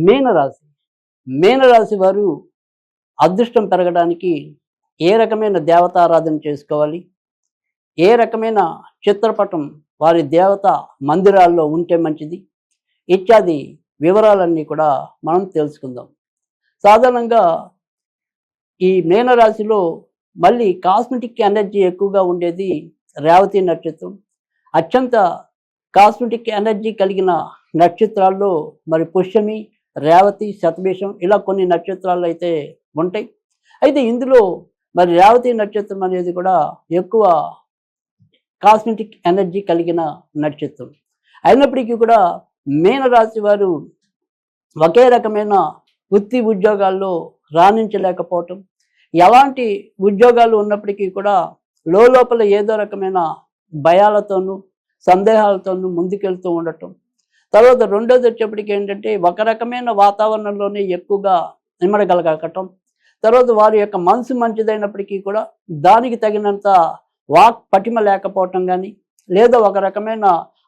మీనరాశి. మీనరాశి వారు అదృష్టం పెరగడానికి ఏ రకమైన దేవతారాధన చేసుకోవాలి, ఏ రకమైన చిత్రపటం వారి దేవత మందిరాల్లో ఉంటే మంచిది ఇత్యాది వివరాలన్నీ కూడా మనం తెలుసుకుందాం. సాధారణంగా ఈ మీనరాశిలో మళ్ళీ కాస్మెటిక్ ఎనర్జీ ఎక్కువగా ఉండేది రేవతి నక్షత్రం. అత్యంత కాస్మెటిక్ ఎనర్జీ కలిగిన నక్షత్రాల్లో మరి పుష్యమి, రేవతి, శతభిషం ఇలా కొన్ని నక్షత్రాలు అయితే ఉంటాయి. అయితే ఇందులో మరి రేవతి నక్షత్రం అనేది కూడా ఎక్కువ కాస్మెటిక్ ఎనర్జీ కలిగిన నక్షత్రం. అయినప్పటికీ కూడా మీనరాశి వారు ఒకే రకమైన వృత్తి ఉద్యోగాల్లో రాణించలేకపోవటం, ఎలాంటి ఉద్యోగాలు ఉన్నప్పటికీ కూడా లోపల ఏదో రకమైన భయాలతోనూ సందేహాలతోనూ ముందుకెళ్తూ ఉండటం. తర్వాత రెండోది వచ్చేప్పటికి ఏంటంటే ఒక రకమైన వాతావరణంలోనే ఎక్కువగా ఇమ్మడగలగటం. తర్వాత వారి యొక్క మనసు మంచిదైనప్పటికీ కూడా దానికి తగినంత వాక్ పటిమ లేకపోవటం కానీ, లేదా ఒక రకమైన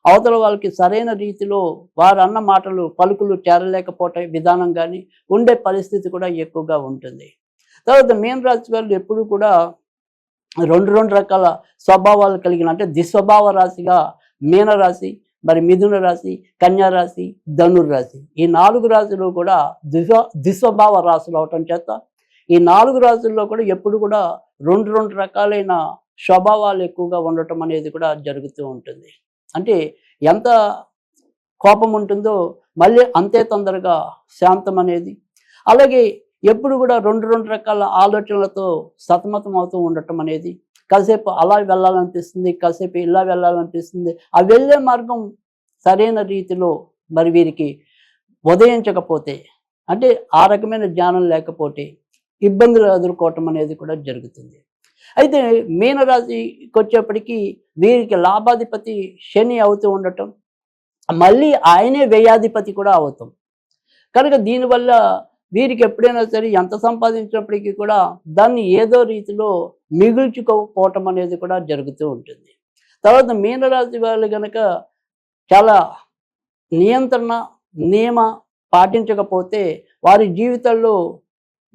అవతల వాళ్ళకి సరైన రీతిలో వారు అన్న మాటలు పలుకులు చేరలేకపోవటం విధానం కానీ ఉండే పరిస్థితి కూడా ఎక్కువగా ఉంటుంది. తర్వాత మీనరాశి వాళ్ళు ఎప్పుడు కూడా రెండు రకాల స్వభావాలు కలిగిన అంటే దిస్వభావ రాశిగా మీనరాశి, మరి మిథున రాశి, కన్యారాశి, ధనుర్రాశి ఈ 4 రాశులు కూడా దిస్వభావ రాశులు అవటం చేత ఈ 4 రాశుల్లో కూడా ఎప్పుడు కూడా రెండు రకాలైన స్వభావాలు ఎక్కువగా ఉండటం అనేది కూడా జరుగుతూ ఉంటుంది. అంటే ఎంత కోపం ఉంటుందో మళ్ళీ అంతే తొందరగా శాంతం అనేది. అలాగే ఎప్పుడు కూడా రెండు రకాల ఆలోచనలతో సతమతం అవుతూ ఉండటం అనేది, కాసేపు అలా వెళ్ళాలనిపిస్తుంది, కాసేపు ఇలా వెళ్ళాలనిపిస్తుంది. ఆ వెళ్ళే మార్గం సరైన రీతిలో మరి వీరికి ఉదయించకపోతే, అంటే ఆ రకమైన జ్ఞానం లేకపోతే ఇబ్బందులు ఎదుర్కోవటం అనేది కూడా జరుగుతుంది. అయితే మీనరాశికి వచ్చేప్పటికీ వీరికి లాభాధిపతి శని అవుతూ ఉండటం, మళ్ళీ ఆయనే వ్యయాధిపతి కూడా అవుతాం. కనుక దీనివల్ల వీరికి ఎప్పుడైనా సరే ఎంత సంపాదించినప్పటికీ కూడా దాన్ని ఏదో రీతిలో మిగుల్చుకోకపోవటం అనేది కూడా జరుగుతూ ఉంటుంది. తర్వాత మీనరాశి వాళ్ళు కనుక చాలా నియంత్రణ నియమ పాటించకపోతే వారి జీవితంలో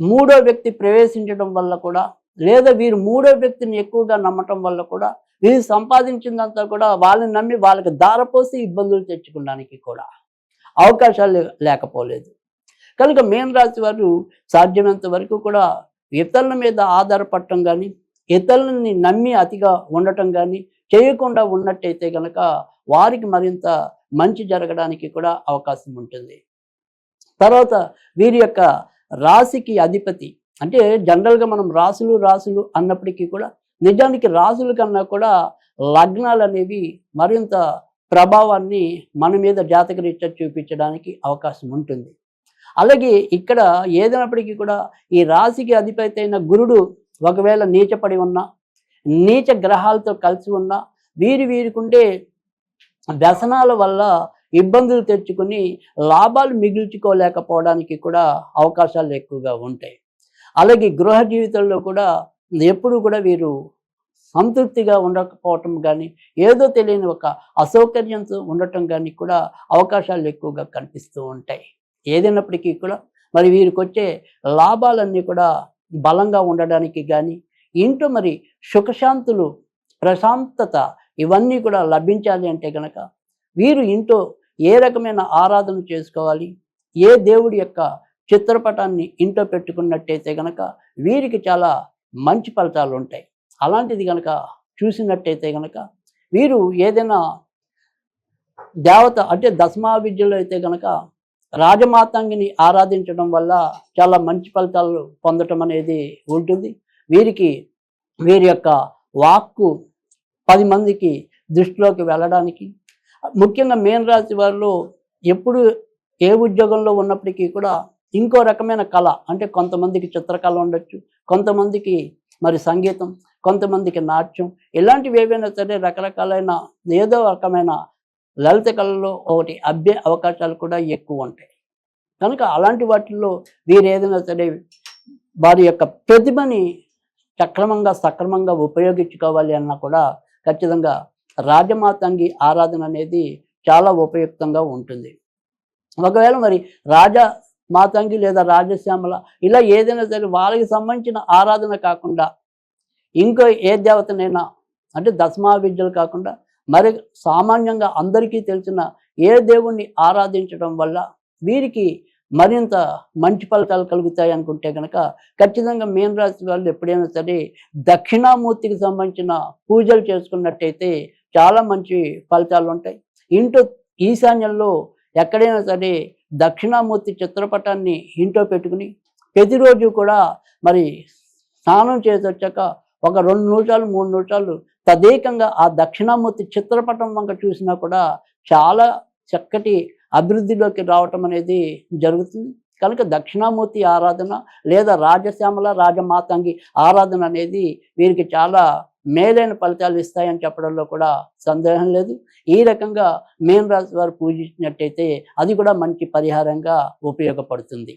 మూడో వ్యక్తి ప్రవేశించడం వల్ల కూడా, లేదా వీరు మూడో వ్యక్తిని ఎక్కువగా నమ్మటం వల్ల కూడా వీరు సంపాదించిందంతా కూడా వాళ్ళని నమ్మి వాళ్ళకి దారపోసి ఇబ్బందులు తెచ్చుకోవడానికి కూడా అవకాశాలు లేకపోలేదు. కనుక మీనరాశి వారు సాధ్యమైనంత వరకు కూడా ఇతరుల మీద ఆధారపడటం కానీ, ఇతరులని నమ్మి అతిగా ఉండటం కానీ చేయకుండా ఉన్నట్టయితే కనుక వారికి మరింత మంచి జరగడానికి కూడా అవకాశం ఉంటుంది. తర్వాత వీరి యొక్క రాశికి అధిపతి అంటే జనరల్గా మనం రాసులు అన్నప్పటికీ కూడా నిజానికి రాసుల కన్నా కూడా లగ్నాలు అనేవి మరింత ప్రభావాన్ని మన మీద జాతకరీత్యా చూపించడానికి అవకాశం ఉంటుంది. అలాగే ఇక్కడ ఏదైనప్పటికీ కూడా ఈ రాశికి అధిపతి అయిన గురుడు ఒకవేళ నీచపడి ఉన్నా, నీచ గ్రహాలతో కలిసి ఉన్నా వీరికుండే వ్యసనాల వల్ల ఇబ్బందులు తెచ్చుకుని లాభాలు మిగిల్చుకోలేకపోవడానికి కూడా అవకాశాలు ఎక్కువగా ఉంటాయి. అలాగే గృహ జీవితంలో కూడా ఎప్పుడు కూడా వీరు సంతృప్తిగా ఉండకపోవటం కానీ, ఏదో తెలియని ఒక అసౌకర్యంతో ఉండటం కానీ కూడా అవకాశాలు ఎక్కువగా కనిపిస్తూ ఉంటాయి. ఏదైనప్పటికీ కూడా మరి వీరికి వచ్చే లాభాలన్నీ కూడా బలంగా ఉండడానికి కానీ, ఇంట్లో మరి సుఖశాంతులు, ప్రశాంతత ఇవన్నీ కూడా లభించాలి అంటే కనుక వీరు ఇంట్లో ఏ రకమైన ఆరాధన చేసుకోవాలి, ఏ దేవుడి యొక్క చిత్రపటాన్ని ఇంట్లో పెట్టుకున్నట్టయితే కనుక వీరికి చాలా మంచి ఫలితాలు ఉంటాయి. అలాంటిది కనుక చూసినట్టయితే కనుక వీరు ఏదైనా దేవత అంటే దశమా విద్యలో అయితే కనుక రాజమాతంగిని ఆరాధించడం వల్ల చాలా మంచి ఫలితాలు పొందటం అనేది ఉంటుంది. వీరి యొక్క వాక్కు 10 మందికి దృష్టిలోకి వెళ్ళడానికి, ముఖ్యంగా మీనరాశి వారిలో ఎప్పుడు ఏ ఉద్యోగంలో ఉన్నప్పటికీ కూడా ఇంకో రకమైన కళ అంటే కొంతమందికి చిత్రకళ ఉండొచ్చు, కొంతమందికి మరి సంగీతం, కొంతమందికి నాట్యం, ఇలాంటివి ఏవైనా సరే రకరకాలైన ఏదో రకమైన లలిత కళలో ఒకటి అబ్బే అవకాశాలు కూడా ఎక్కువ ఉంటాయి. కనుక అలాంటి వాటిల్లో వీరు ఏదైనా సరే వారి యొక్క ప్రతిభని సక్రమంగా ఉపయోగించుకోవాలి అన్నా కూడా ఖచ్చితంగా రాజమాతంగి ఆరాధన అనేది చాలా ఉపయుక్తంగా ఉంటుంది. ఒకవేళ మరి రాజా మాతంగి లేదా రాజశ్యామల ఇలా ఏదైనా సరే వాళ్ళకి సంబంధించిన ఆరాధన కాకుండా ఇంకో ఏ దేవతనైనా అంటే దశమహావిద్యలు కాకుండా మరి సామాన్యంగా అందరికీ తెలిసిన ఏ దేవుణ్ణి ఆరాధించడం వల్ల వీరికి మరింత మంచి ఫలితాలు కలుగుతాయి అనుకుంటే కనుక ఖచ్చితంగా మీనరాశి వాళ్ళు ఎప్పుడైనా సరే దక్షిణామూర్తికి సంబంధించిన పూజలు చేసుకున్నట్టయితే చాలా మంచి ఫలితాలు ఉంటాయి. ఇంట్లో ఈశాన్యంలో ఎక్కడైనా సరే దక్షిణామూర్తి చిత్రపటాన్ని ఇంట్లో పెట్టుకుని ప్రతిరోజు కూడా మరి స్నానం చేసి వచ్చాక ఒక 2 నిమిషాలు 3 నిమిషాలు తదేకంగా ఆ దక్షిణామూర్తి చిత్రపటం వంక చూసినా కూడా చాలా చక్కటి అభివృద్ధిలోకి రావటం అనేది జరుగుతుంది. కనుక దక్షిణామూర్తి ఆరాధన లేదా రాజశ్యామల రాజమాతంగి ఆరాధన అనేది వీరికి చాలా మేలైన ఫలితాలు ఇస్తాయని చెప్పడంలో కూడా సందేహం లేదు. ఈ రకంగా మీనరాశి వారు పూజించినట్టయితే అది కూడా మంచి పరిహారంగా ఉపయోగపడుతుంది.